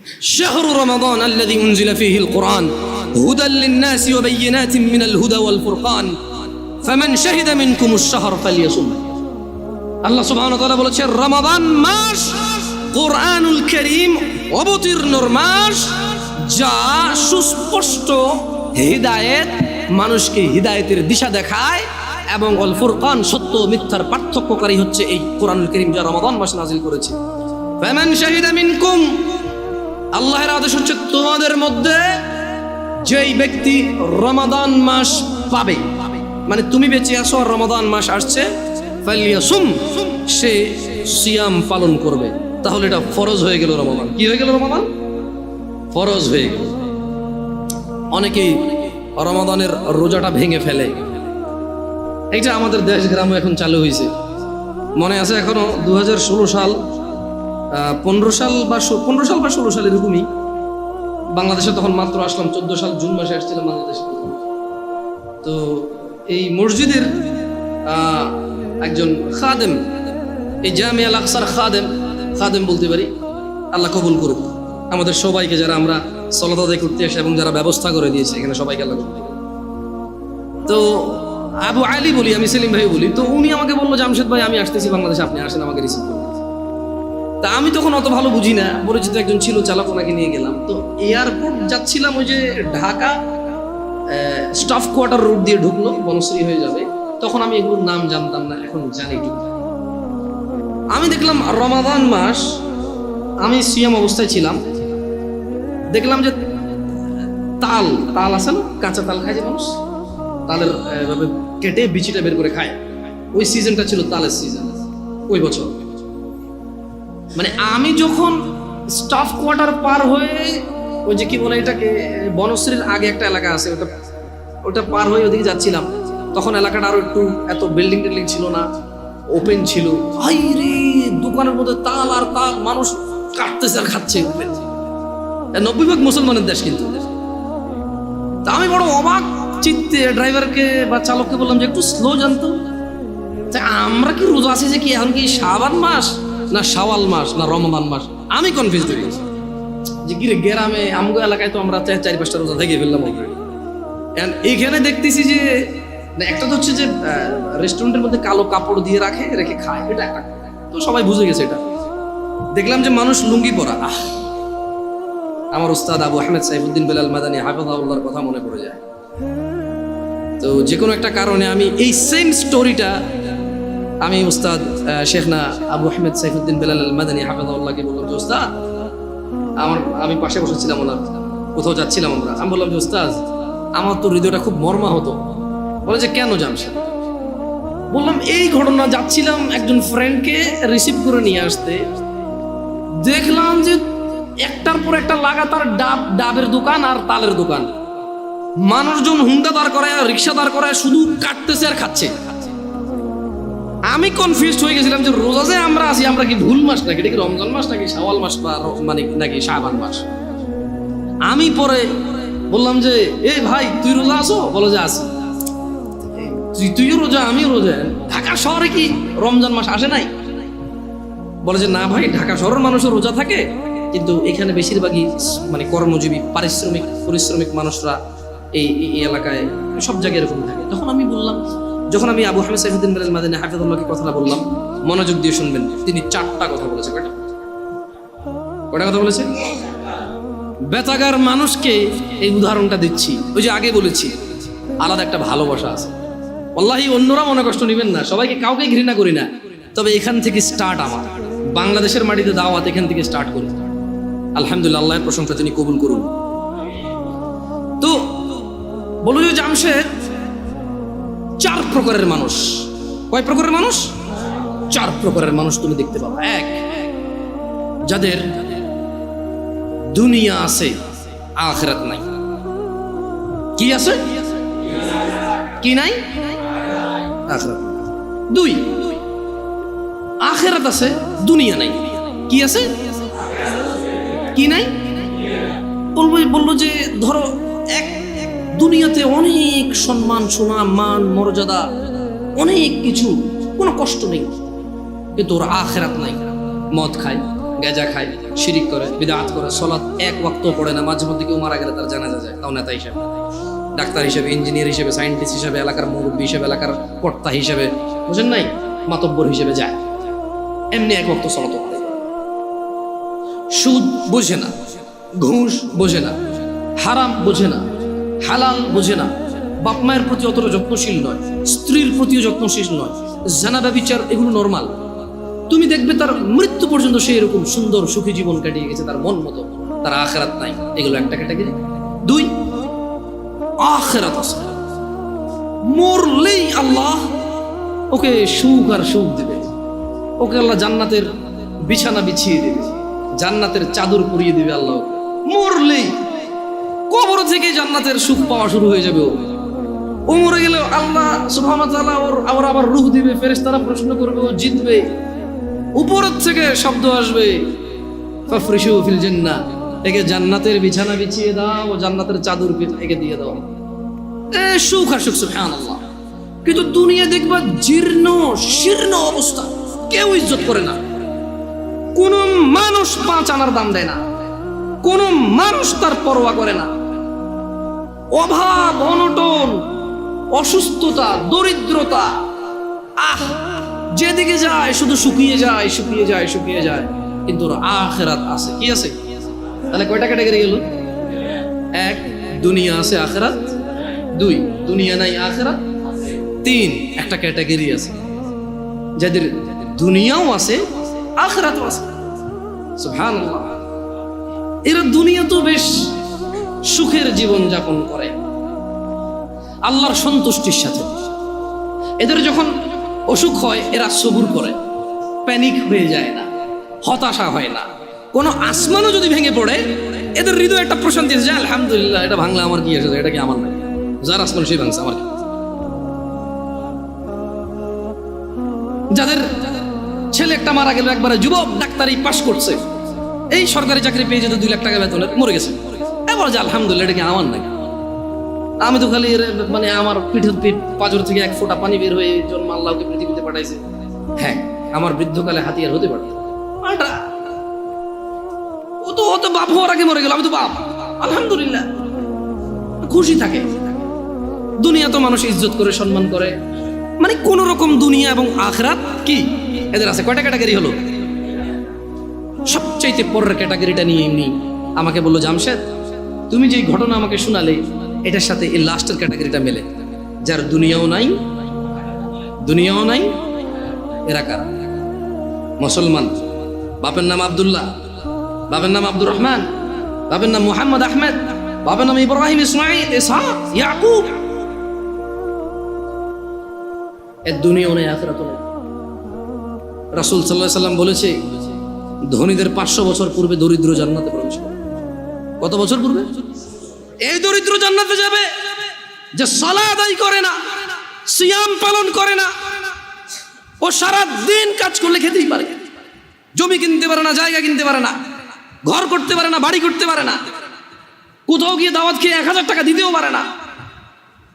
শাহরু রমাদান আল্লাযী উনজিলা ফীহিল কুরআন হুদাল লিন-নাসি ওয়া বায়িনাতিন মিনাল হুদা ওয়াল ফুরকান ফামান শাহিদা মিনকুমুশ শাহর ফালইয়াসুম। আল্লাহ সুবহানাহু ওয়া তাআলা বলেছেন রমাদান মাস কুরআনুল কারীম অবতীর্ণর মাস, যা সুস্পষ্ট হিদায়াত, মানুষকে হিদায়াতের দিশা দেখায়, এবং আল ফুরকান সত্য মিথ্যার পার্থক্যকারী হচ্ছে এই কুরআনুল কারীম, যা রমাদান মাসে নাযিল করেছে। ফামান শাহিদা মিনকুম, আল্লাহর আদেশ হচ্ছে তোমাদের মধ্যে যেই ব্যক্তি রমাদান মাস পাবে, মানে তুমি বেঁচে আসো আর রমাদান মাস আসছে, ফালইয়াসুম, সে সিয়াম পালন করবে। তাহলে এটা ফরজ হয়ে গেল রমাদান। কি হয়ে গেল? রমাদান ফরজ হয়ে গেল। অনেকেই রমাদানের রোজাটা ভেঙে ফেলে। এইটা আমাদের দেশ গ্রামে এখন চালু হয়েছে, মনে আছে এখনো 2016 সাল 15 সাল বা 16 সাল এরকমই বাংলাদেশে তখন মাত্র আসলাম, 14 সাল জুন মাসে আসছিলাম বাংলাদেশে। তো এই মসজিদের একজন খাদেম, এই জামিয়া আল আকসার খাদেম বলতে পারি, আল্লাহ কবুল করুক আমাদের সবাইকে, যারা আমরা সালাত আদায় করতে এসে এবং যারা ব্যবস্থা করে দিয়েছে এখানে সবাইকে আল্লাহ কবুল করুক। তো আবু আলী বলি, আমি সেলিম ভাই বলি। তো উনি আমাকে বললো, জামশেদ ভাই আমি আসতেছি বাংলাদেশে, আপনি আসেন আমাকে রিসিভ করুন। তা আমি তখন অত ভালো বুঝি না, পরিচিত একজন ছিল চালক, ওনাকে নিয়ে গেলাম। তো এয়ারপোর্ট যাচ্ছিলাম, ওই যে ঢাকা স্টাফ কোয়ার্টার রোড দিয়ে ঢুকলো, বনশ্রী হয়ে যাবে। তখন আমি এগুলোর নাম জানতাম না, এখন জানি ঠিক। আমি দেখলাম রমাদান মাস, আমি সিয়াম অবস্থায় ছিলাম, দেখলাম যে তাল আছে না, কাঁচা তাল খায় যে মানুষ, তালের এভাবে কেটে বিচিটা বের করে খায়, ওই সিজনটা ছিল তালের সিজন ওই বছর। মানে আমি যখন স্টাফ কোয়ার্টার পার হয়ে ওই যে কি বলে এটাকে, বনশ্রীর আগে একটা এলাকা আছে, ওটা পার হয়ে ওদিকে যাচ্ছিলাম, তখন এলাকাটা আরো একটু এত বিল্ডিং টিল্ডিং ছিল না, ওপেন ছিল। হাই রে, দোকানের মধ্যে তাল আর তাল, মানুষ কাটতেছে আর খাচ্ছে। 90% মুসলমানের দেশ কিন্তু। তা আমি বড় অবাক চিত্তে ড্রাইভারকে বা চালককে বললাম যে একটু স্লো জানতো, আমরা কি রোজা আছি যে কি এখন কি শাবান মাস না শাওয়াল মাস না রমাদান মাস? আমি কনফিউজ হয়ে গেছি যে কি রে, গ্রামে আমগো এলাকায় তো আমরা 4-5টা রোজা থেকে ফেললাম অলরেডি। এইখানে দেখতেছি যে একটা তো হচ্ছে যে রেস্টুরেন্টের মধ্যে কালো কাপড় দিয়ে রেখে খায়, এটা একটা। তো সবাই বুঝে গেছে এটা। দেখলাম যে মানুষ লুঙ্গি পরা। আমার উস্তাদ আবু আহমেদ সাইফুদ্দিন বেলাল মাদানী হাফিজাহুল্লাহর কথা মনে পড়ে যায়। তো যে কোনো একটা কারণে আমি এই সেম স্টোরিটা আমি উস্তাদ শেখনা আবু আহমেদ সাইফুদ্দিন বেলাল মাদানী হাফিজাহুল্লাহকে বললাম যে উস্তাদ, আমি পাশে বসেছিলাম, ওনার কোথাও যাচ্ছিলাম আমরা, আমি বললাম যে উস্তাদ আমার তো হৃদয়টা খুব মর্মাহত। বলে যে কেন জামশেদ? বললাম এই ঘটনা, যাচ্ছিলাম একজন ফ্রেন্ডকে রিসিভ করে নিয়ে আসতে, দেখলাম যে একটার পর একটা লাগাতার ডাবের দোকান আর তালের দোকান, মানুষজন হুন্ডা দাঁড় করায়, রিক্সা দাঁড় করায়, শুধু কাটতেছে আর খাচ্ছে। আমি কনফিউজড হয়ে গেছিলাম যে রোজা যে আমরা আছি, আমরা কি ভুল মাস নাকি, এটা কি রমজান মাস নাকি শাওয়াল মাস বা মানে নাকি শাবান মাস? আমি পরে বললাম যে এই ভাই তুই রোজা আছো? বলো যে আছি। তুইও রোজা আমিও রোজা, ঢাকা শহরে কি রমজান মাস আসে নাই? বলে যে না ভাই, ঢাকা শহরের মানুষও রোজা থাকে, কিন্তু এখানে বেশিরভাগই মানে কর্মজীবী পরিশ্রমিক মানুষরা এই এলাকায় সব জায়গায় এরকম থাকে। তখন আমি বললাম, যখন আমি আবু আহমেদ সাইফুদ্দিন বেলাল মাদানী হাফিজাহুল্লাহকে কথাটা বললাম, মনোযোগ দিয়ে শুনবেন, তিনি 4টা কথা বলেছে। কয়টা কথা বলেছে? বেতাগার মানুষকে এই উদাহরণটা দিচ্ছি, ওই যে আগে বলেছি আলাদা একটা ভালোবাসা আছে। ওয়াল্লাহি অন্যরা মনে কষ্ট নেবেন না, সবাইকে কাউকে ঘৃণা করি না, তবে এখান থেকে স্টার্ট আমার বাংলাদেশের মাটিতে দাওয়াত, এখান থেকে স্টার্ট করি। আলহামদুলিল্লাহ, আল্লাহর প্রশংসা তিনি কবুল করুন। তো বলো যে জামশেদ 4 প্রকারের মানুষ। কয় প্রকারের মানুষ? 4 প্রকারের মানুষ তুমি দেখতে পাবে। 1, যাদের দুনিয়া আছে আখিরাত নাই। কি আছে? কি নাই? আখিরাত। 2, আখিরাত আছে দুনিয়া নাই। কি আছে? কি নাই? বলবো যে ধরো এক দুনিয়াতে অনেক সম্মান, সুনাম, মান, মর্যাদা, অনেক কিছু, কোনো কষ্ট নেই, কিন্তু ওর আখিরাত নাই। মদ খায়, গাঁজা খায়, শিরিক করে, বিদআত করে, সালাত এক ওয়াক্ত পড়ে না, মাঝে মধ্যে কেউ মারা গেলে তার জানাজা যায়, তাও নেতা হিসেবে, ডাক্তার হিসেবে, ইঞ্জিনিয়ার হিসেবে, সায়েন্টিস্ট হিসেবে, এলাকার মুরব্বী হিসেবে, এলাকার কর্তা হিসেবে, বুঝেন নাই, মাতব্বর হিসেবে যায়, এমনি এক ওয়াক্ত সালাত পড়ে। সুদ বোঝে না, ঘুষ বোঝে না, হারাম বোঝে না, হালাল বোঝে না, বাপ মায়ের প্রতি অতটা যত্নশীল নয়, স্ত্রীর প্রতিও যত্নশীল নয়, জানা ব্যভিচার এগুলো নর্মাল। তুমি দেখবে তার মৃত্যু পর্যন্ত সে এরকম সুন্দর সুখী জীবন কাটিয়ে গেছে তার মন মতো, তার আখিরাত নাই। এগুলো একটা ক্যাটাগরি। দুই, আখিরাত আছে, মরলেই আল্লাহ ওকে সুখ আর সুখ দিবে, ওকে আল্লাহ জান্নাতের বিছানা বিছিয়ে দিবে, জান্নাতের চাদর পরিয়ে দিবে আল্লাহ। মরলেই কবর থেকে জান্নাতের সুখ পাওয়া শুরু হয়ে যাবে। ও মরে গেলে আল্লাহ সুবহানাহু ওয়া তাআলা ওর আবার রূহ দিবে, ফেরেশতারা প্রশ্ন করবে, ও জিতবে, উপরের থেকে শব্দ আসবে, ফাফরিশু ফিল জান্নাহ, একে জান্নাতের বিছানা বিছিয়ে দাও, জান্নাতের চাদর একে দিয়ে দাও। সুখ আর সুখ, সুবহানাল্লাহ। কিন্তু দুনিয়া দেখবা জীর্ণ শীর্ণ অবস্থা, কেউ ইজ্জত করে না, কোন মানুষ 5 আনার দাম দেয় না, কোন মানুষ তার পরোয়া করে না। অভাব, অনটন, অসুস্থতা, দরিদ্রতা, যেদিকে যায় শুধু শুকিয়ে যায়, শুকিয়ে যায়, শুকিয়ে যায়। কিন্তু আখিরাত আছে। কি আছে? তাহলে কয়টা ক্যাটাগরি গেল? 1, দুনিয়া আছে, আখিরাত। 2, দুনিয়া নাই, আখিরাত। 3, একটা ক্যাটাগরি আছে যাদের দুনিয়াও আছে, আখিরাতও আছে। সুবহানাল্লাহ। এরা দুনিয়া তো বেশ সুখের জীবন যাপন করে আল্লাহর সন্তুষ্টির সাথে। এদের যখন অসুখ হয় এরা সবুর করে, প্যানিক হয়ে যায় না, হতাশা হয় না। কোনো আসমানও যদি ভেঙে পড়ে এদের হৃদয়ে একটা প্রশান্তি আছে, আলহামদুলিল্লাহ, এটা ভাঙলে আমার কি আছে, এটা কি আমার নাই, যার আসমান সেই ভাঙছে, আমার কি। যাদের ছেলে একটা মারা গেল, একবারে যুবক, ডাক্তারি পাশ করছে, এই সরকারি চাকরি পেয়ে যেত 2 লাখ টাকা বেতনের, মরে গেছে, এবার যে আলহামদুলিল্লাহ, এটা কি আমার নাই, আমি তো খালি মানে আমার পিঠের পাঁজর থেকে 1 ফোঁটা পানি বের হয়ে জন্ম আল্লাহকে পৃথিবীতে পাঠাইছে। হ্যাঁ, আমার বৃদ্ধকালে হাতিয়ার হতে পারত। ও তো বাপ হওয়ার আগে মরে গেল, আমি তো বাপ, আলহামদুলিল্লাহ, খুশি থাকে। দুনিয়া তো মানুষ ইজ্জত করে, সম্মান করে, মানে কোন রকম দুনিয়া এবং আখিরাত কি এদের আছে। কয়টা ক্যাটাগরি হলো? সবচাইতে পরের ক্যাটাগরিটা নিয়ে এমনি আমাকে বললো, জামশেদ, তুমি যে ঘটনা আমাকে শোনালে এটার সাথে এই লাস্টের ক্যাটাগরিটা মেলে, যার দুনিয়াও নাই, দুনিয়াও নাই। এরা কারা? মুসলমান, বাপের নাম আব্দুল্লাহ, বাপের নাম আব্দুর রহমান, বাপের নাম মুহাম্মদ আহমেদ, বাপের নাম ইব্রাহিম, ইসমাইল, ইসহাক, ইয়াকুব। এর দুনিয়াও নাই, আখিরাতও নাই। রাসূল সাল্লাল্লাহু আলাইহি সাল্লাম বলেছে, ধনীদের 500 বছর পূর্বে দরিদ্র জান্নাতে প্রবেশ করে। কত বছর পূর্বে? এই দরিদ্র জান্নাতে যাবে যে সালাত আদায় করে না, সিয়াম পালন করে না, ও সারা দিন কাজ করলে খেতেই পারে, জমি কিনতে পারে না, জায়গা কিনতে পারে না, ঘর করতে পারে না, বাড়ি করতে পারে না, কোথাও গিয়ে দাওয়াত খেয়ে 1000 টাকা দিতেও পারে না,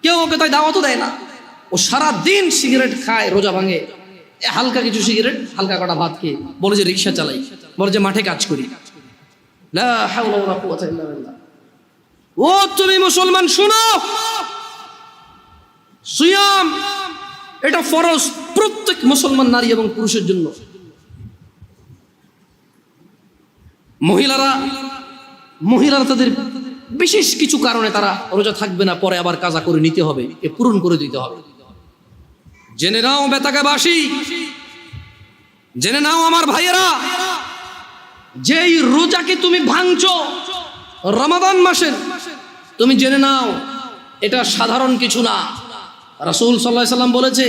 কেউ ওকে তাই দাওয়াতও দেয় না। ও সারা দিন সিগারেট খায়, রোজা ভাঙে, হালকা কিছু সিগারেট, হালকা কটা ভাত খেয়ে বলে যে রিক্সা চালাই, বলে যে মাঠে কাজ করি। লা হাওলা ওয়ালা কুওয়াতা ইল্লা বিল্লাহ। ও তুমি মুসলমান শুনো, সিয়াম এটা ফরজ প্রত্যেক মুসলমান নারী এবং পুরুষের জন্য। মহিলারা তাদের বিশেষ কিছু কারণে তারা রোজা থাকবে না, পরে আবার কাজা করে নিতে হবে, এ পূরণ করে দিতে হবে। জেনে নাও বেতাকাবাসী, জেনে নাও আমার ভাইয়েরা, যেই রোজাকে তুমি ভাঙছো রমাদান মাসের, তুমি জেনে নাও এটা সাধারণ কিছু না। রাসূল সাল্লাল্লাহু আলাইহি সাল্লাম বলেছে,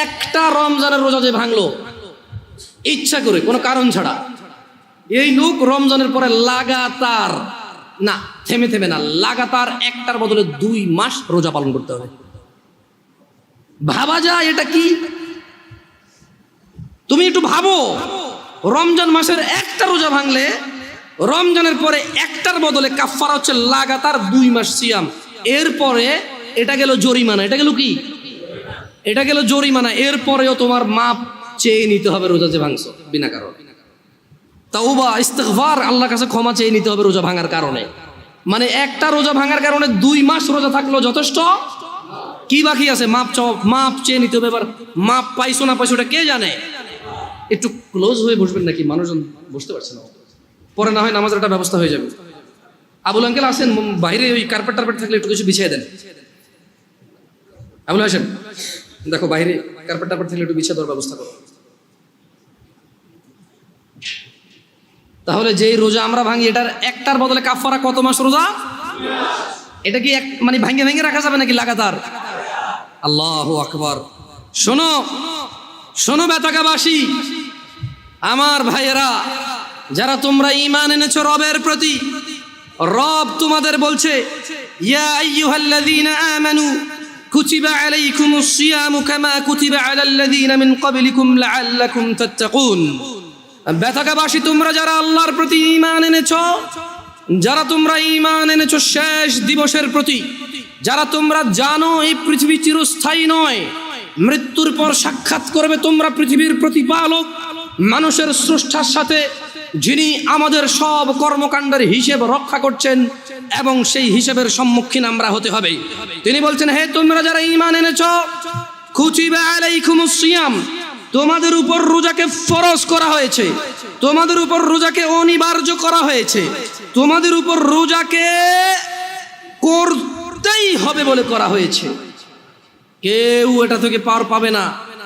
একটা রমজানের রোজা যে ভাঙলো ইচ্ছা করে, কোনো কারণ ছাড়া, এই লোক রমজানের পরে লাগাতার না, থেমে থেমে না, লাগাতার একটার বদলে 2 মাস রোজা পালন করতে হবে। ভাবা যায় এটা কি? তুমি একটু ভাবো, রমজান মাসের একটা রোজা ভাঙলে রমজানের পরে একটার বদলে কাফারা হচ্ছে লাগাতার 2 মাস সিয়াম। এরপরে এটা গেল জরিমানা, এটা গেল কি? এটা গেল জরিমানা। এরপরেও তোমার মাপ চেয়ে নিতে হবে রোজা যে ভাঙছো বিনা কারণ। তাওবা ইস্তিগফার, আল্লাহর কাছে ক্ষমা চেয়ে নিতে হবে রোজা ভাঙার কারণে। মানে একটা রোজা ভাঙার কারণে 2 মাস রোজা থাকলেও যথেষ্ট। কি বাকি আছে? মাপ চেয়ে নিতে হবে। এবার মাপ পাইছো না পাইছো ওটা কে জানে। একটু ক্লোজ হয়ে বসবেন নাকি, মানুষজন বসতে পারছে না, পরে না হয় নামাজের একটা ব্যবস্থা হয়ে যাবে। আবুল আঙ্কেল আসেন, বাইরে ওই কার্পেট টার্পেট থাকলে একটু কিছু বিছিয়ে দেন। আবুল আসেন, দেখো বাইরে কার্পেট টার্পেট থাকলে একটু বিছিয়ে দেওয়ার ব্যবস্থা করো। তাহলে যেই রোজা আমরা ভাঙি এটার একটার বদলে কাফারা কত মাস রোজা? এটা কি মানে ভাঙে ভেঙে রাখা যাবে নাকি লাগাতার? আল্লাহু আকবার। শোনো শোনো বেতাকাবাসী, আমার ভাইয়েরা, যারা তোমরা ঈমান এনেছো রবের প্রতি, রব তোমাদের বলছে ইয়া আইয়ুহাল্লাযীনা আমানু কুতিবা আলাইকুমুস সিয়ামু কামা কুতিবা আলাল্লাযীনা মিন ক্বাবলিকুম লাআল্লাকুম তাত্তাকুন। বেতাকাবাসী, তোমরা যারা আল্লাহর প্রতি ঈমান এনেছো, যারা তোমরা ঈমান এনেছো শেষ দিবসের প্রতি, যারা তোমরা জানো এই পৃথিবী চিরস্থায়ী নয়, মৃত্যুর পর সাক্ষাৎ করবে তোমরা পৃথিবীর প্রতিপালক মানুষের স্রষ্টার সাথে, যিনি আমাদের সব কর্মকাণ্ডের হিসেব রক্ষা করছেন এবং সেই হিসেবের সম্মুখীন আমরা হতে হবে। তিনি বলছেন, হে তোমরা যারা ঈমান এনেছো, কুতিবা আলাইকুমুস সিয়াম, তোমাদের উপর রোজাকে ফরজ করা হয়েছে, তোমাদের উপর রোজাকে অনিবার্য করা হয়েছে, তোমাদের উপর রোজাকে করতেই হবে বলে করা হয়েছে। কেউ এটা থেকে পার পাবে না।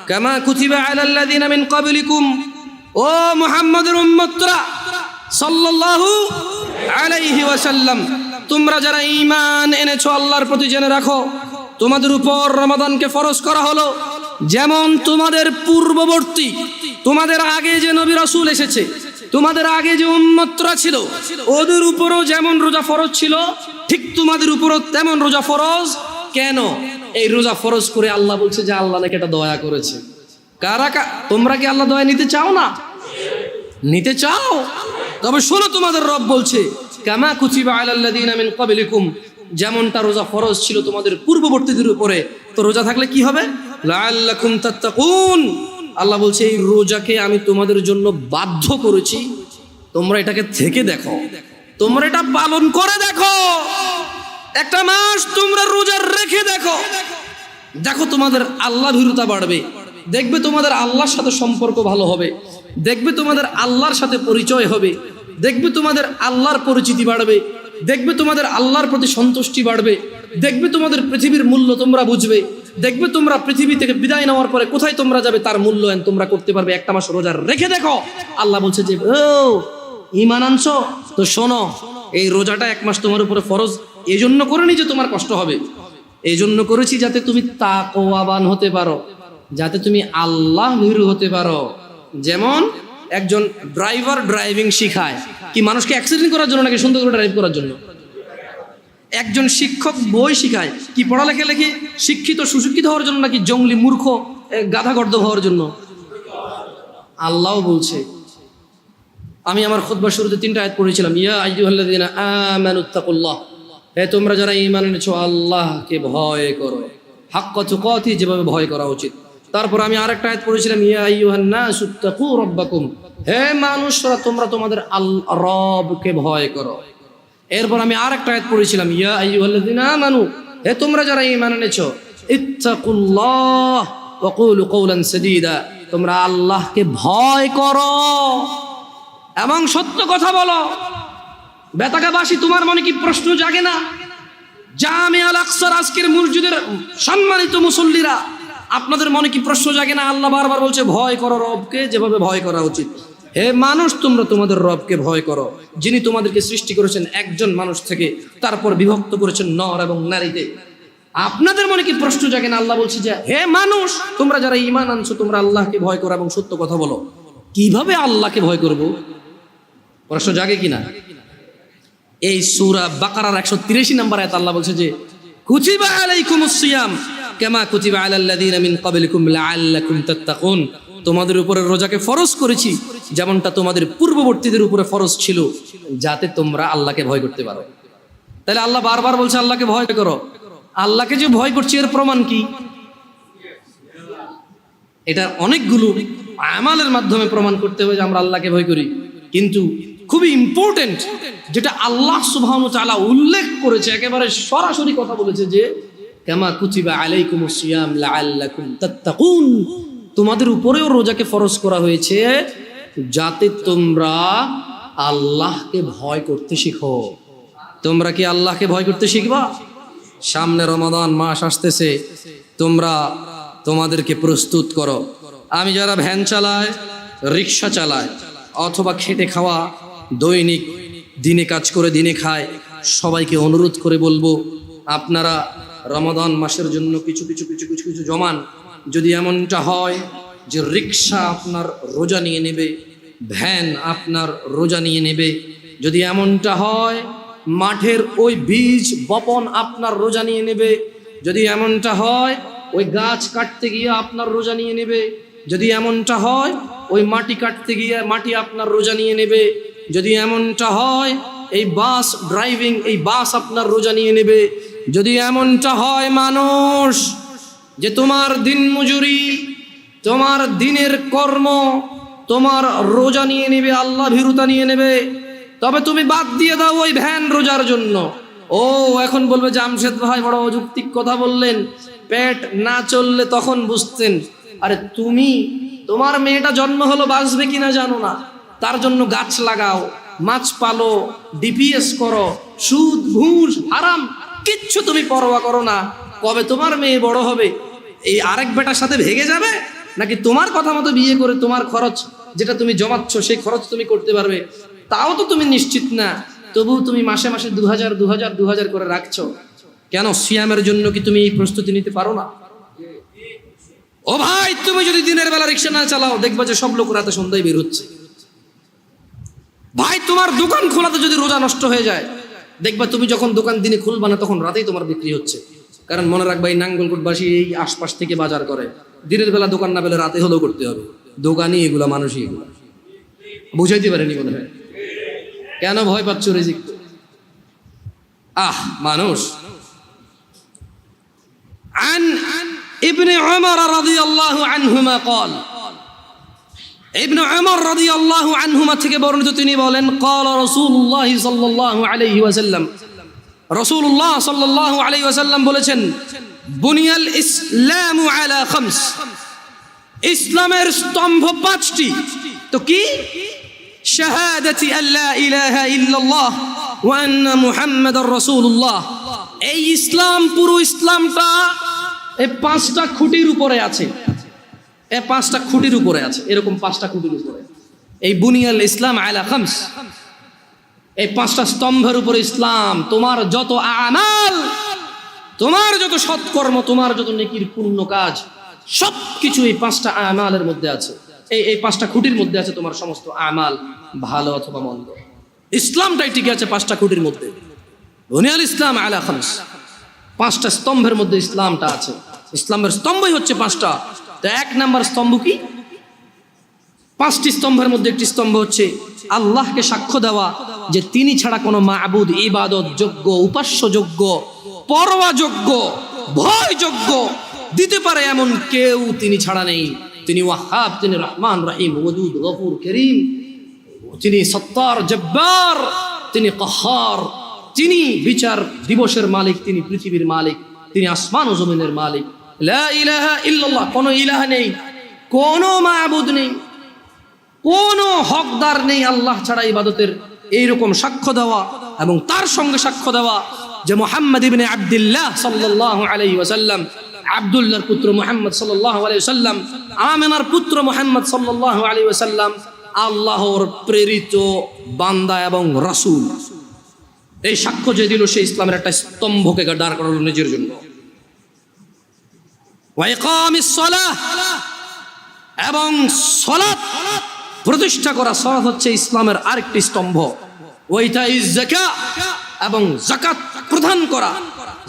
কামা কুতিবা আলাল্লাযীনা মিন ক্বাবলিকুম, ও মুহাম্মদের উম্মতরা সাল্লাল্লাহু আলাইহি ওয়াসাল্লাম, তোমরা যারা ঈমান এনেছো আল্লাহর প্রতি, জেনে রাখো তোমাদের উপর রমাদানকে ফরজ করা হলো যেমন তোমাদের পূর্ববর্তী, তোমাদের আগে যে নবী রাসূল এসেছে, তোমাদের আগে যে উম্মতরা ছিল, ওদের উপরও যেমন রোজা ফরজ ছিল, ঠিক তোমাদের উপরও তেমন রোজা ফরজ। কেন এই রোজা ফরজ করে আল্লাহ বলছে যে আল্লাহ নাকি এটা দয়া করেছে। তোমরা কি আল্লাহ দয়া নিতে চাও না? নিতে চাও? তবে শোনো, তোমাদের রব বলছে কামা কুতিবা আলাল্লাযীনা মিন ক্বাবলিকুম, যেমনটা রোজা ফরজ ছিল তোমাদের পূর্ববর্তীদের উপরে, তো রোজা থাকলে কি হবে? লাআল্লাকুম তাত্তাকুন। আল্লাহ বলছে এই রোজাকে আমি তোমাদের জন্য বাধ্য করেছি, তোমরা এটাকে থেকে দেখো, তোমরা এটা পালন করে দেখো, একটা মাস তোমরা রোজা রেখে দেখো, দেখো তোমাদের আল্লাহ ভীরুতা বাড়বে, দেখবে তোমাদের আল্লাহর সাথে সম্পর্ক ভালো হবে, দেখবে তোমাদের আল্লাহর সাথে পরিচয় হবে, দেখবে তোমাদের আল্লাহর পরিচিতি বাড়বে, দেখবে তোমাদের আল্লাহর প্রতি সন্তুষ্টি বাড়বে, দেখবে তোমাদের পৃথিবীর মূল্য তোমরা বুঝবে, দেখবে তোমরা পৃথিবী থেকে বিদায় নেওয়ার পরে কোথায় তোমরা যাবে তার মূল্যায়ন তোমরা করতে পারবে। একটা মাস রোজা রেখে দেখো। আল্লাহ বলছে যে ও ঈমান আনছো তো শোনো, এই রোজাটা 1 মাস তোমার উপরে ফরজ এই জন্য করিনি যে তোমার কষ্ট হবে, এই জন্য করেছি যাতে তুমি তাকওয়াবান হতে পারো, যাতে তুমি আল্লাহ ভীরু হতে পারো। যেমন একজন ড্রাইভার ড্রাইভিং শিখায় কি মানুষকে অ্যাক্সিডেন্ট করার জন্য নাকি সুন্দর করে ড্রাইভ করার জন্য? একজন শিক্ষক বই শিখায় কি পড়ালেখা লেখে শিক্ষিত সুশিক্ষিত হওয়ার জন্য নাকি জঙ্গলি মূর্খ গাধাগর্দ হওয়ার জন্য? আল্লাহ বলছে, আমি আমার খুতবার শুরুতে 3টা আয়াত পড়েছিলাম, ইয়া আইয়ুহাল্লাযীনা আমানুত্তাকুল্লাহ, হে তোমরা যারা ঈমান এনেছো আল্লাহকে ভয় করো, হাক্কা তুকাতি, যেভাবে ভয় করা উচিত। তারপর আমি আরেকটা আয়াত পড়েছিলাম, ইয়া আইয়ুহান নাসুত্তাকু রাব্বাকুম, হে মানুষরা তোমরা তোমাদের রবকে ভয় করো। এরপর আমি আরেকটা আয়াত পড়েছিলাম, ইয়া আইয়ুহাল্লাযীনা আমানু, হে তোমরা যারা ঈমান এনেছো ইত্তাকুল্লাহ ওয়া কুলু কওলান সাদীদা, তোমরা আল্লাহকে ভয় করো এবং সত্য কথা বলো। বেতাকাবাসী, তোমার মনে কি প্রশ্ন জাগে না? জামিয়া আল আকসার আজকের মসজিদের সম্মানিত মুসল্লিরা, আপনাদের মনে কি প্রশ্ন জাগে না? আল্লাহ বারবার বলছে ভয় করো রবকে, যেভাবে ভয় করা উচিত। হে মানুষ, তোমরা তোমাদের রবকে ভয় করো, যিনি তোমাদেরকে সৃষ্টি করেছেন একজন মানুষ থেকে, তারপর বিভক্ত করেছেন নর এবং নারীতে। আপনাদের মনে কি প্রশ্ন জাগে না? আল্লাহ বলছে যে হে মানুষ, তোমরা যারা ঈমান আনছো তোমরা আল্লাহকে ভয় করো এবং সত্য কথা বলো। কিভাবে আল্লাহকে ভয় করব? প্রশ্ন জাগে কিনা? এই সূরা বাকারার 183 নম্বর আয়াত আল্লাহ বলছে যে কুতিবা আলাইকুমুস সিয়াম কামা কুতিবা আলাল্লাযীনা মিন ক্বাবলিকুম লাআল্লাকুম তাত্তাকুন, তোমাদের উপরে রোজাকে ফরজ করেছি যেমনটা তোমাদের পূর্ববর্তীদের উপরে ফরজ ছিল, যাতে তোমরা আল্লাহকে ভয় করতে পারো। তাহলে আল্লাহ বারবার বলছে আল্লাহকে ভয় করো। আল্লাহকে যে ভয় করছি এর প্রমাণ কি? এটা অনেকগুলো আমালের মাধ্যমে প্রমাণ করতে হবে যে আমরা আল্লাহকে ভয় করি। কিন্তু খুবই ইম্পর্টেন্ট, যেটা আল্লাহ সুবহানাহু ওয়া তাআলা উল্লেখ করেছে, একেবারে সরাসরি কথা বলেছে যে কামা কুতিবা আলাইকুমুস সিয়াম লাআল্লাকুম তাত্তাকুন, তোমাদের উপরেও রোজাকে ফরজ করা হয়েছে যাতে তোমরা আল্লাহকে ভয় করতে শিখো। তোমরা কি আল্লাহকে ভয় করতে শিখবা? সামনে রমাদান মাস আসতেছে, তোমরা তোমাদেরকে প্রস্তুত করো। আমি যারা ভ্যান চালায়, রিক্সা চালায়, অথবা খেটে খাওয়া, দৈনিক দিনে কাজ করে দিনে খায়, সবাইকে অনুরোধ করে বলবো আপনারা রমাদান মাসের জন্য কিছু কিছু কিছু কিছু কিছু জমান। যদি এমনটা হয় যে রিক্সা আপনার রোজা নিয়ে নেবে, ভ্যান আপনার রোজা নিয়ে নেবে, যদি এমনটা হয় মাঠের ওই বীজ বপন আপনার রোজা নিয়ে নেবে, যদি এমনটা হয় ওই গাছ কাটতে গিয়ে আপনার রোজা নিয়ে নেবে, যদি এমনটা হয় ওই মাটি কাটতে গিয়ে মাটি আপনার রোজা নিয়ে নেবে, যদি এমনটা হয় এই বাস ড্রাইভিং, এই বাস আপনার রোজা নিয়ে নেবে, যদি এমনটা হয় মানুষ যে তোমার দিন মজুরি, তোমার দিনের কর্ম তোমার রোজা নিয়ে নেবে, আল্লাহ ভীরুতা নিয়ে নেবে, তবে তুমি বাদ দিয়ে দাও ওই ভ্যান রোজার জন্য। ও এখন বলবে জামশেদ ভাই বড় অযৌক্তিক কথা বললেন, পেট না চললে তখন বুঝতেন। আরে তুমি, তোমার মেয়েটা জন্ম হলো বাঁচবে কিনা জানো না, তার জন্য গাছ লাগাও, মাছ পালো, ডিপিএস করো, সুদ ঘুষ হারাম কিচ্ছু তুমি পরোয়া করো না। কবে তোমার মেয়ে বড় হবে এই আরেক বেটার সাথে ভেগে যাবে, নাকি তোমার কথা মতো বিয়ে করে তোমার খরচ যেটা তুমি জমাচ্ছ সেই খরচ তুমি করতে পারবে, তাও তো তুমি নিশ্চিত না। তবুও তুমি মাসে মাসে 2000 করে রাখছো কেন? সিয়ামের জন্য কি তুমি এই প্রস্তুতি নিতে পারো না? ও ভাই, তুমি যদি দিনের বেলা রিক্সা না চালাও, দেখবা যে সব লোক রাতে সন্ধ্যায় বের হচ্ছে। ভাই, তোমার দোকান খোলাতে যদি রোজা নষ্ট হয়ে যায়, দেখবা তুমি যখন দোকান দিনে খুলবা না তখন রাতেই তোমার বিক্রি হচ্ছে। কারণ মনে রাখবা এই নাঙ্গলকোটবাসী এই আশপাশ থেকে বাজার করে, দিনের বেলা দোকান না পেলে রাতে হলেও করতে হবে। দোকানই এগুলা, মানুষই এগুলা। বুঝাইতে পারেনি মনে হয়। কেন ভয় পাচ্ছ রিজিক? মানুষ। عن ابن عمر رضي الله عنهما قال, ابن عمر رضي الله عنهما থেকে বর্ণিত, তিনি বলেন قال رسول الله صلى الله عليه وسلم, রাসূলুল্লাহ সাল্লাল্লাহু আলাইহি ওয়াসাল্লাম বলেছেন বুনিয়াল ইসলামু আলা খামস, ইসলামের স্তম্ভ 5টি। তো কি? শাহাদাতি আল্লা ইলাহা ইল্লাল্লাহ ওয়া আন্না মুহাম্মাদার রাসূলুল্লাহ। এই ইসলাম, পুরো ইসলামটা এই 5টা খুঁটির উপরে আছে। এই 5টা খুঁটির উপরে আছে, এরকম 5টা খুঁটির উপরে। এই বুনিয়াল ইসলাম আলা খামস, এই 5টা স্তম্ভের উপরে ইসলাম। তোমার যত আমাল, তোমার যত সৎকর্ম, তোমার যত নেকির পুণ্য কাজ, সবকিছু এই 5টা আমালের মধ্যে আছে। এই 5টা খুঁটির মধ্যে আছে তোমার সমস্ত আমাল, ভালো অথবা মন্দ। ইসলামটাই টিকে আছে 5টা খুঁটির মধ্যে। বুনিয়াল ইসলাম আলা খামস, 5টা স্তম্ভের মধ্যে ইসলামটা আছে। ইসলামের স্তম্ভই হচ্ছে 5টা। তো 1 নাম্বার স্তম্ভ কি? 5টি স্তম্ভের মধ্যে একটি স্তম্ভ হচ্ছে আল্লাহকে সাক্ষ্য দেওয়া যে তিনি ছাড়া কোনো মাবুদ, ইবাদত যোগ্য, উপাস্য যোগ্য, পরোয়া যোগ্য, ভয় যোগ্য দিতে পারে এমন কেউ তিনি ছাড়া নেই। তিনি ওয়াহাব, তিনি রহমান রহিম, ওয়াদুদ, গফুর, করিম, তিনি সত্তার, জব্বার, তিনি কাহার, তিনি বিচার দিবসের মালিক, তিনি পৃথিবীর মালিক, তিনি আসমান ও জমিনের মালিক। লা ইলাহা ইল্লাল্লাহ, কোনো ইলাহ নেই, কোনো মাবুদ নেই, কোনো হকদার নেই আল্লাহ ছাড়া ইবাদতের, এইরকম সাক্ষ্য দেওয়া এবং তার সঙ্গে সাক্ষ্য দেওয়া যে মুহাম্মদ ইবনে আব্দুল্লাহ সাল্লাল্লাহু আলাইহি ওয়াসাল্লাম, আব্দুল্লাহর পুত্র মুহাম্মদ সাল্লাল্লাহু আলাইহি ওয়াসাল্লাম, আমেনার পুত্র মুহাম্মদ সাল্লাল্লাহু আলাইহি ওয়াসাল্লাম আল্লাহর প্রেরিত বান্দা এবং রাসূল। এই সাক্ষ্য যে দিল, সেই ইসলামের একটা স্তম্ভকে দাঁড় করালো নিজের জন্য। ওয়া ইকামিস সালাহ, এবং সালাত প্রতিষ্ঠা করা। সালাত হচ্ছে ইসলামের আরেকটি স্তম্ভ। ওয়া ইতাইজ যাকাত, এবং যাকাত প্রদান করা,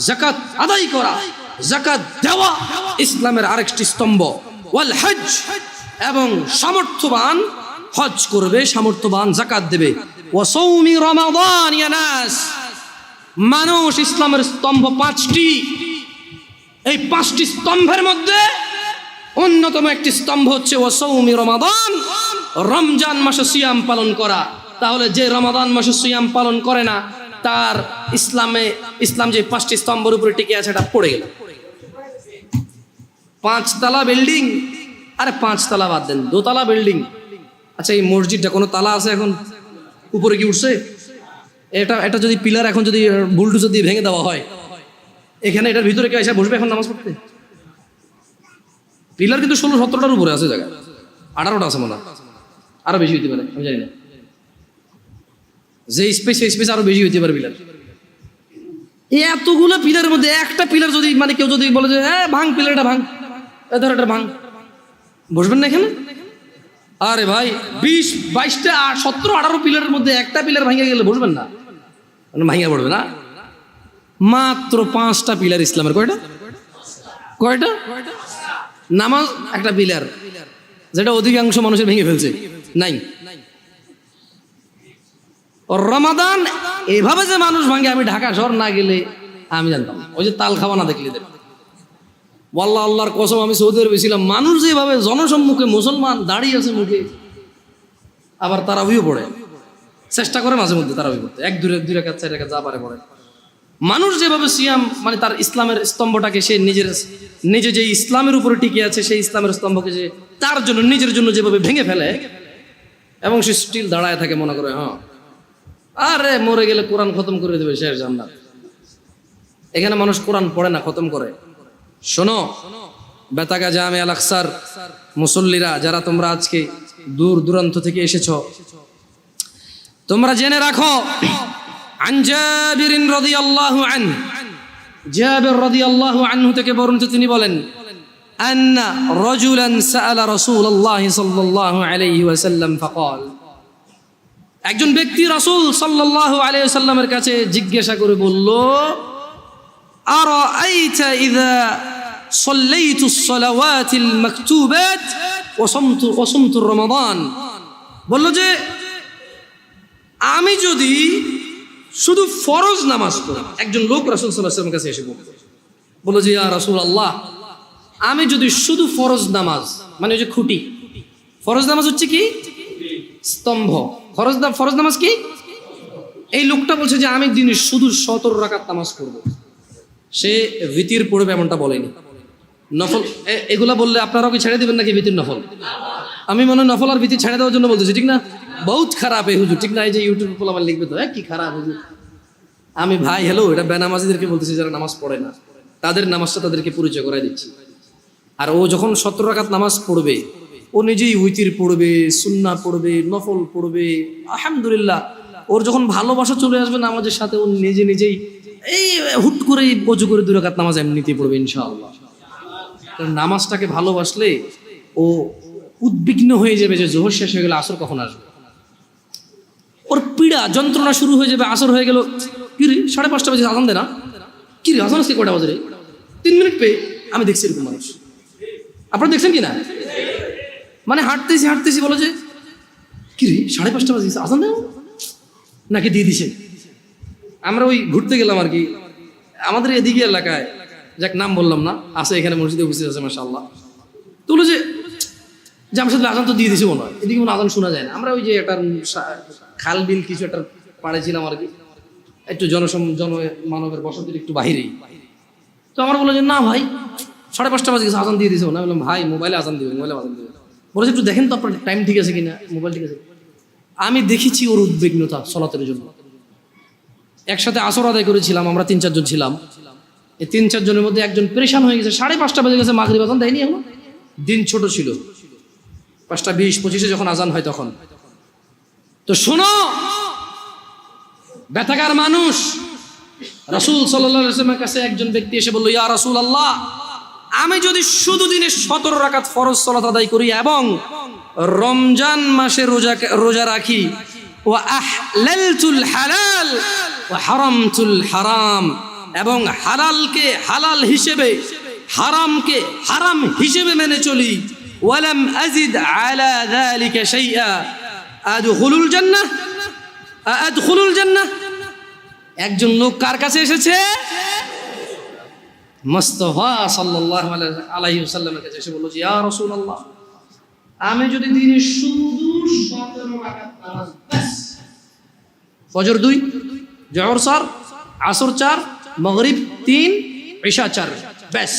যাকাত আদায় করা, যাকাত দেওয়া ইসলামের আরেকটি স্তম্ভ। ওয়াল হজ, এবং সামর্থ্যবান হজ করবে, সামর্থ্যবান যাকাত দেবে। ওয়া সাওমি রমাদান, ইয়া নাস, মানুষ ইসলামের স্তম্ভ 5টি। এই 5টি স্তম্ভের মধ্যে অন্যতম একটি স্তম্ভ হচ্ছে ওয়া সাওমি রমাদান, রমজান মাসে সিয়াম পালন করা, তাহলে যে রমাদান মাসে সিয়াম পালন করে না তার ইসলাম যে 5টি স্তম্ভের উপরে টিকে আছে এটা পড়ে গেল। 5 তলা বিল্ডিং, আরে 5 তলা বাদ দেন, 2 তলা বিল্ডিং। আচ্ছা এই মসজিদটা কোনো তালা আছে এখন? উপরে কি উঠছে? এটা যদি পিলার এখন যদি বুলডোজার দিয়ে ভেঙে দেওয়া হয়, এখানে এটার ভিতরে কেউ এসে বসবে এখন নামাজ পড়তে? পিলার কিন্তু 16-17টার উপরে আছে, জায়গা 18টা আছে মনে হয়, আরো বেশি হইতে পারে, আমি জানি না। যে স্পেস সেই স্পেস আরো বেশি হইতে পারে পিলার। এতগুলো পিলারের মধ্যে একটা পিলার যদি মানে কেউ যদি বলে যে ভাঙ পিলারটা ভাঙ, ধর এটা ভাঙ, বসবেন না এখানে? আরে ভাই 20, 22টা 17, 18 পিলারের মধ্যে একটা পিলার ভাঙে গেলে বসবেন না? ভাঙিয়া পড়বে না? মাত্র 5টা পিলার ইসলামের। কয়টা? নামাজ একটা পিলার, যেটা অধিকাংশ মানুষের ভেঙে ফেলছে। নাই রমাদান এভাবে যে মানুষ ভাঙে, আমি ঢাকা শহর না গেলে আমি জানতাম। ওই যে তাল খাওয়া না দেখলে ওয়াল্লাহ, আল্লাহর কসম, আমি সৌদি আরবে ছিলাম, মানুষ যেভাবে জনসম্মুখে মুসলমান দাঁড়িয়ে আছে মুখে, আবার তারাবিও পড়ে, চেষ্টা করে মাঝে মধ্যে তারাবি পড়তে, 1-2 রাকাত 4 রাকাত যা পারে পড়ে। মানুষ যেভাবে সিয়াম মানে তার ইসলামের স্তম্ভটাকে সে নিজে যে ইসলামের উপরে টিকে আছে, সেই ইসলামের স্তম্ভকে যে তার জন্য নিজের জন্য যেভাবে ভেঙে ফেলে এবং সে স্টিল দাঁড়ায় থাকে, মনে করে আরে মরে গেলে কোরআন খতম করে দেবে, শেষ জান্নাত। এখানে মানুষ কোরআন পড়ে না, খতম করে। শোনো বেতাগা জামে আল আকসার মুসল্লিরা, যারা তোমরা আজকে দূর দূরান্ত থেকে এসেছ, তোমরা জেনে রাখো, আন জাবির রাদিয়াল্লাহু আনহু, জাবির রাদিয়াল্লাহু আনহু থেকে বর্ণিত, তিনি বলেন, আন্না রাজুলান সাআলা রাসূলুল্লাহ সাল্লাল্লাহু আলাইহি ওয়াসাল্লাম ফাকাল, একজন ব্যক্তি রাসূল সাল্লাল্লাহু আলাইহি ওয়াসাল্লামের কাছে জিজ্ঞাসা করে বলল, আরাআইতা ইযা সাল্লাইতুস সালাওয়াতিল মাকতুবাত ওয়া সুমতু রমাদান, বলল যে আমি যদি শুধু ফরজ নামাজ পড়ি। একজন লোক রাসূল সাল্লাল্লাহু আলাইহি ওয়াসাল্লামের কাছে এসে বলল যে ইয়া রাসূলুল্লাহ, আমি যদি শুধু ফরজ নামাজ, মানে ওই যে খুঁটি, ফরজ নামাজ হচ্ছে কি স্তম্ভ, ফরজ নামাজ কি? এই লোকটা বলছে যে আমি দিনে শুধু 17 রাকাত নামাজ পড়বো। সে ভিতির পড়বে এমনটা বলেনি, নফল এগুলা বললে আপনারাও কি ছেড়ে দিবেন নাকি ভিতির নফল? আমি মনে হয় নফল আর ভিতির ছেড়ে দেওয়ার জন্য বলতেছি, ঠিক না? বহুত খারাপ এই হুজুর, ঠিক না? এই যে ইউটিউবে পোলা আমার লিখবে তো কি খারাপ হুজুর। আমি ভাই হ্যালো, এটা বেনামাজিদেরকে বলতেছি, যারা নামাজ পড়ে না, তাদের নামাজটা তাদেরকে পরিচয় করাই দিচ্ছি। আর ও যখন 17 রাকাত নামাজ পড়বে, ও নিজেই উইতির পড়বে, সুন্নাহ পড়বে, নফল পড়বে, আলহামদুলিল্লাহ। ওর যখন ভালোবাসা চলে আসবে নামাজের সাথে, ও নিজেই এই হুট করে অজু করে 2 রাকাত নামাজ এমনিতেই পড়বে ইনশাআল্লাহ। কারণ নামাজটাকে ভালোবাসলে ও উদ্বিগ্ন হয়ে যাবে যে জোহর শেষ হয়ে গেলে আসর কখন আসবে। ওর পীড়া যন্ত্রণা শুরু হয়ে যাবে, আসর হয়ে গেল, কিরে 5:30 বাজে আজান দে না, কিরে আজান আজকে কয়টা বাজে রে, 3 মিনিট পেয়ে। আমি দেখছি এরকম মানুষ, আপনারা দেখছেন কি না? মানে হাঁটতেছি বলো যে কিরে 5:30 বাজে আজান দেয় নাকি দিয়ে দিছে। আমরা ওই ঘুরতে গেলাম আর কি, আমাদের এদিকে এলাকায়, যাক নাম বললাম না, আছে এখানে মসজিদে উপস্থিত আছে মাশাআল্লাহ। তো বলো যে জামশেদ আজান তো দিয়ে দিছে মনে হয়, এদিকে কোনো আজান শোনা যায় না। আমরা ওই যে একটা খাল বিল কিছু একটা পাড়ে ছিলাম আর কি, একটু জনমানবের বসতির একটু বাহিরেই। তো আমার বললো যে না ভাই 5:30 বাজে গেছে, আজান দিয়ে দিছে না। বললাম ভাই মোবাইলে আজান দিবে, বলেছে একটু দেখেন তো আপনার টাইম ঠিক আছে কিনা, মোবাইল ঠিক আছে। আমি দেখেছি ওর উদ্বিগ্নতা সলাতের জন্য। একসাথে আসর আদায় করেছিলাম, আমরা 3-4 জন ছিলাম। এই 3-4 জনের মধ্যে একজন পরেশান হয়ে গেছে, 5:30 বাজে গেছে, মাগরিব আজান দেয়নি এখন। দিন ছোট ছিল, 5:20-25 যখন আজান হয় তখন। তো শোনো ব্যথাকার মানুষ, রাসূল সাল্লাল্লাহু আলাইহি ওয়াসাল্লামের কাছে একজন ব্যক্তি এসে বলল, ইয়া রাসূলুল্লাহ, আমি যদি শুধু দিনে 17 রাকাত ফরজ সালাত আদায় করি এবং রমজান মাসে রোজা রাখি, ওয়া আহলালতুল হালাল ওয়া হারামতুল হারাম, এবং হালালকে হালাল হিসেবে, হারামকে হারাম হিসেবে মেনে চলি, ওয়ালাম আযিদ আলা যালিকা শাইআ, আদখুলুল জান্নাহ। একজন লোক কার কাছে এসেছে? মুস্তাফা সাল্লাল্লাহু আলাইহি ওয়াসাল্লামের কাছে এসে বলল, ইয়া রাসূলুল্লাহ, আমি যদি দিনে শুধু 17 রাকাত নামাজ ব্যাস। ফজর 2, জোহর 4, আসর 4, মাগরিব 3, ইশা 4, ব্যাস।